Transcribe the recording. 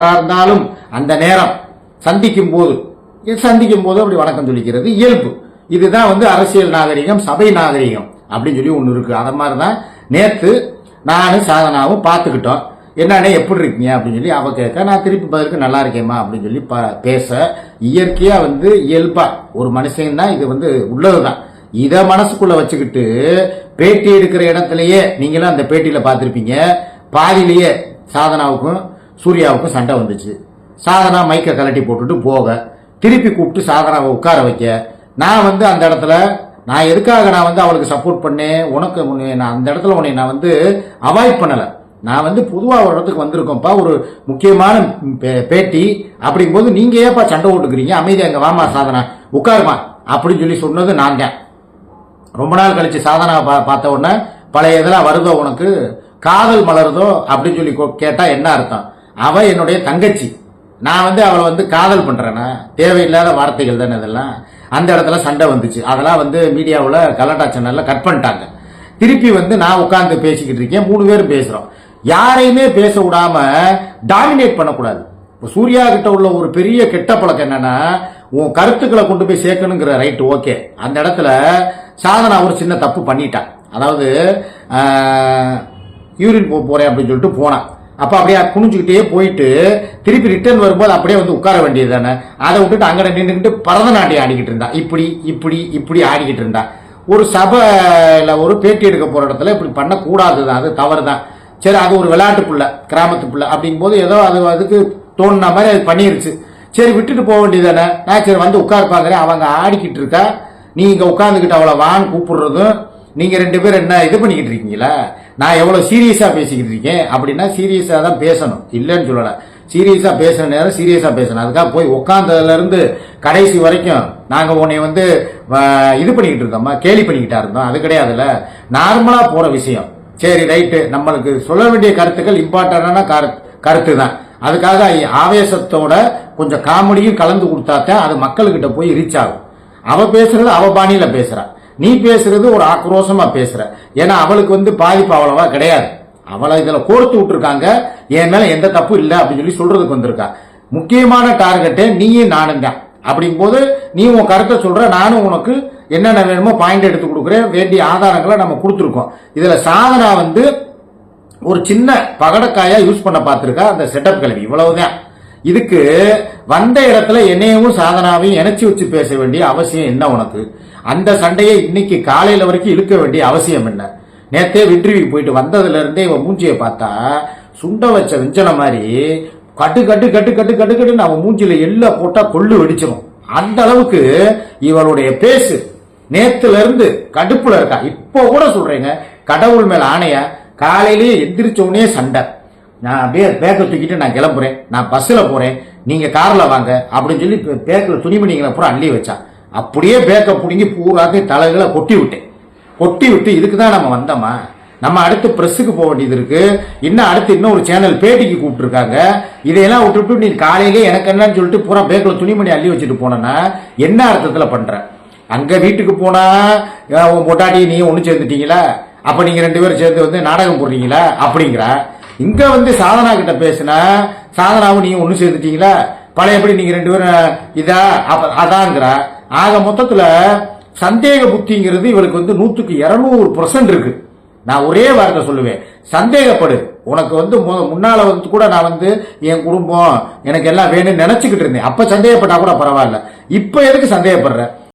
இருந்தாலும் அந்த நேரம் சந்திக்கும் போது அப்படி வணக்கம் சொல்லிக்கிறது இயல்பு. இதுதான் வந்து அரசியல் நாகரிகம், சபை நாகரிகம் அப்படின்னு சொல்லி ஒன்று இருக்கு. அத மாதிரிதான் நேத்து நானும் சாதனாவும் பார்த்துக்கிட்டோம். என்னன்னே எப்படி இருக்கீங்க அப்படின்னு சொல்லி அவ கேட்க, நான் திருப்பி பதிலுக்கு நல்லா இருக்கேம்மா அப்படின்னு சொல்லி பேச, இயற்கையா வந்து இயல்பா ஒரு மனுஷன் தான் இது வந்து உள்ளதுதான். இத மனசுக்குள்ள வச்சுக்கிட்டு பேட்டி எடுக்கிற இடத்துலயே நீங்களும் அந்த பேட்டியில பார்த்திருப்பீங்க, பாதியிலேயே சாதனாவுக்கும் சூர்யாவுக்கும் சண்டை வந்துச்சு. சாதனா மைக்க கலட்டி போட்டுட்டு போக, திருப்பி கூப்பிட்டு சாதனாவை உட்கார வைக்க, நான் வந்து அந்த இடத்துல நான் எதுக்காக நான் வந்து அவளுக்கு சப்போர்ட் பண்ணேன், உனக்கு நான் அந்த இடத்துல உன்னை நான் வந்து அவாய்ட் பண்ணல. நான் வந்து பொதுவா ஒரு இடத்துக்கு வந்திருக்கோம்ப்பா, ஒரு முக்கியமான பேட்டி, அப்படிங்கும் போது நீங்க ஏப்பா சண்டை ஓட்டுக்கிறீங்க, அமைதியா அங்க வாமா சாதனா உட்காருமா அப்படின்னு சொல்லி சொன்னது நான் தான். ரொம்ப நாள் கழிச்சு சாதனா பார்த்த உடனே பழைய இதெல்லாம் வருதோ உனக்கு, காதல் மலருதோ அப்படின்னு சொல்லி கேட்டா என்ன அர்த்தம்? அவ என்னுடைய தங்கச்சி, நான் வந்து அவளை வந்து காதல் பண்றேன்னா? தேவையில்லாத வார்த்தைகள் தானே இதெல்லாம். அந்த இடத்துல சண்டை வந்துச்சு. அதெல்லாம் வந்து மீடியாவில் கலட்டா சேனல்ல கட் பண்ணிட்டாங்க. திருப்பி வந்து நான் உட்கார்ந்து பேசிக்கிட்டு இருக்கேன், 3 பேரும் பேசுறோம். யாரையுமே பேச விடாம டாமினேட் பண்ணக்கூடாது. சூர்யா கிட்ட உள்ள ஒரு பெரிய கெட்ட பழக்கம் என்னன்னா, உன் கருத்துக்களை கொண்டு போய் சேர்க்கணுங்கிற ரைட் ஓகே. அந்த இடத்துல சாதனா ஒரு சின்ன தப்பு பண்ணிட்டான். அதாவது யூரின் போறேன் அப்படின்னு சொல்லிட்டு போனான். அப்ப அப்படியே குனிஞ்சுக்கிட்டே போயிட்டு திருப்பி ரிட்டர்ன் வரும்போது அப்படியே வந்து உட்கார வேண்டியது தானே. அதை விட்டுட்டு அங்கே நின்றுக்கிட்டு பரதநாட்டியம் ஆடிக்கிட்டு இருந்தா, இப்படி இப்படி இப்படி ஆடிக்கிட்டு இருந்தா. ஒரு சபையில ஒரு பேட்டி எடுக்க போற இடத்துல இப்படி பண்ணக்கூடாதுதான், அது தவறு தான். சரி, அது ஒரு விளையாட்டு புள்ள, கிராமத்து புள்ள அப்படிங்கும் போது ஏதோ அதுக்கு தோணுன மாதிரி அது பண்ணிருச்சு. சரி, விட்டுட்டு போக வேண்டியது தானே. நான் சரி வந்து உட்காருப்பாங்கிறேன், அவங்க ஆடிக்கிட்டு இருக்கா, நீ இங்க உட்காந்துக்கிட்டு அவளை வான்னு கூப்பிடுறதும், நீங்க 2 பேரும் என்ன இது பண்ணிக்கிட்டு இருக்கீங்களா? நான் எவ்வளவு சீரியஸா பேசிக்கிட்டு இருக்கேன் அப்படின்னா சீரியஸா தான் பேசணும், இல்லைன்னு சொல்லல. சீரியஸா பேசுற நேரம் சீரியஸா பேசணும். அதுக்காக போய் உட்காந்ததுல இருந்து கடைசி வரைக்கும் நாங்க உன்னை வந்து இது பண்ணிக்கிட்டு இருக்கோமா, கேலி பண்ணிக்கிட்டா இருந்தோம், அது கிடையாதுல்ல. நார்மலா போற விஷயம். சரி ரைட்டு, நம்மளுக்கு சொல்ல வேண்டிய கருத்துக்கள் இம்பார்ட்டன்டான கருத்து தான். அதுக்காக ஆவேசத்தோட கொஞ்சம் காமெடியும் கலந்து கொடுத்தாத்தான் அது மக்கள்கிட்ட போய் ரீச் ஆகும். அவ பேசுறது அவ பாணியில பேசுறா, நீ பேசுறது ஒரு ஆக்ரோஷமா பேசுற. ஏன்னா அவளுக்கு வந்து பாதிப்பு அவ்வளவா கிடையாது. அவளை இதுல கோர்த்து விட்டுருக்காங்க, என் மேல எந்த தப்பு இல்லை அப்படின்னு சொல்லி சொல்றதுக்கு வந்திருக்கா. முக்கியமான டார்கெட்டே நீயும் நானும் தான். அப்படிங்கும் போது நீ உன் கருத்தை சொல்ற, நானும் உனக்கு என்னென்ன வேணுமோ பாயிண்ட் எடுத்து கொடுக்குறேன், வேண்டிய ஆதாரங்களை நம்ம கொடுத்துருக்கோம். இதுல சாதனா வந்து ஒரு சின்ன பகடக்காயா யூஸ் பண்ண பார்த்திருக்கா அந்த செட்டப் கல்வி, இவ்வளவுதான். இதுக்கு வந்த இடத்துல என்னையவும் சாதனாவையும் இணைச்சு வச்சு பேச வேண்டிய அவசியம் என்ன உனக்கு? அந்த சண்டையை இன்னைக்கு காலையில வரைக்கும் இழுக்க வேண்டிய அவசியம் என்ன? நேத்தே இன்டர்வியூக்கு போயிட்டு வந்ததுல இருந்தே இவன் மூஞ்சியை பார்த்தா சுண்ட வச்ச விஞ்சன மாதிரி கட்டு கட்டு கட்டு கட்டு கட்டு கட்டுன்னு அவன் மூஞ்சில எல்ல போட்டா கொள்ளு வெடிச்சிடும். அந்த அளவுக்கு இவளுடைய பேசு நேத்துல இருந்து கடுப்புல இருக்கா. இப்போ கூட சொல்றேங்க, கடவுள் மேல ஆணையா, காலையிலேயே எந்திரிச்ச உடனே சண்டை. நான் பேக்கை தூக்கிட்டு நான் கிளம்புறேன், நான் பஸ்ல போறேன், நீங்க கார்ல வாங்க அப்படின்னு சொல்லி பேக்கில் துணிமணிகளை பூரா அள்ளி வச்சா. அப்படியே பேக்கை பிடுங்கி பூராத்தையும் தலைகளை கொட்டி விட்டு இதுக்கு தான் நம்ம வந்தோமா? நம்ம அடுத்து பிரஸுக்கு போக வேண்டியது இருக்கு, இன்னும் அடுத்து இன்னொரு சேனல் பேட்டிக்கு கூப்பிட்டு இருக்காங்க. இதையெல்லாம் விட்டுட்டு நீ காலையிலே எனக்கு என்னன்னு சொல்லிட்டு பூரா பேக்கில் துணிமணி அள்ளி வச்சுட்டு போனா என்ன அர்த்தத்துல பண்ற? அங்க வீட்டுக்கு போனா உன் பொட்டாட்டி நீ ஒண்ணு சேர்ந்துட்டீங்களா, அப்ப நீங்க 2 பேரும் சேர்ந்து வந்து நாடகம் போடுறீங்களா அப்படிங்கிற. இங்க வந்து சாதனா கிட்ட பேசினா சாதனாவும் நீங்க ஒண்ணு சேர்ந்துட்டீங்களா, பழையபடி நீங்க 2 பேரும் இதா அதாங்கிற. ஆக மொத்தத்துல சந்தேக புத்திங்கிறது இவருக்கு வந்து 100% இருக்கு. நான் ஒரே வார்த்தை சொல்லுவேன், சந்தேகப்படு. உனக்கு வந்து முன்னால வந்து கூட நான் வந்து என் குடும்பம் எனக்கு எல்லாம் வேணும்னு நினைச்சுக்கிட்டு இருந்தேன், அப்ப சந்தேகப்பட்டா கூட பரவாயில்ல. இப்ப எதுக்கு சந்தேகப்படுற?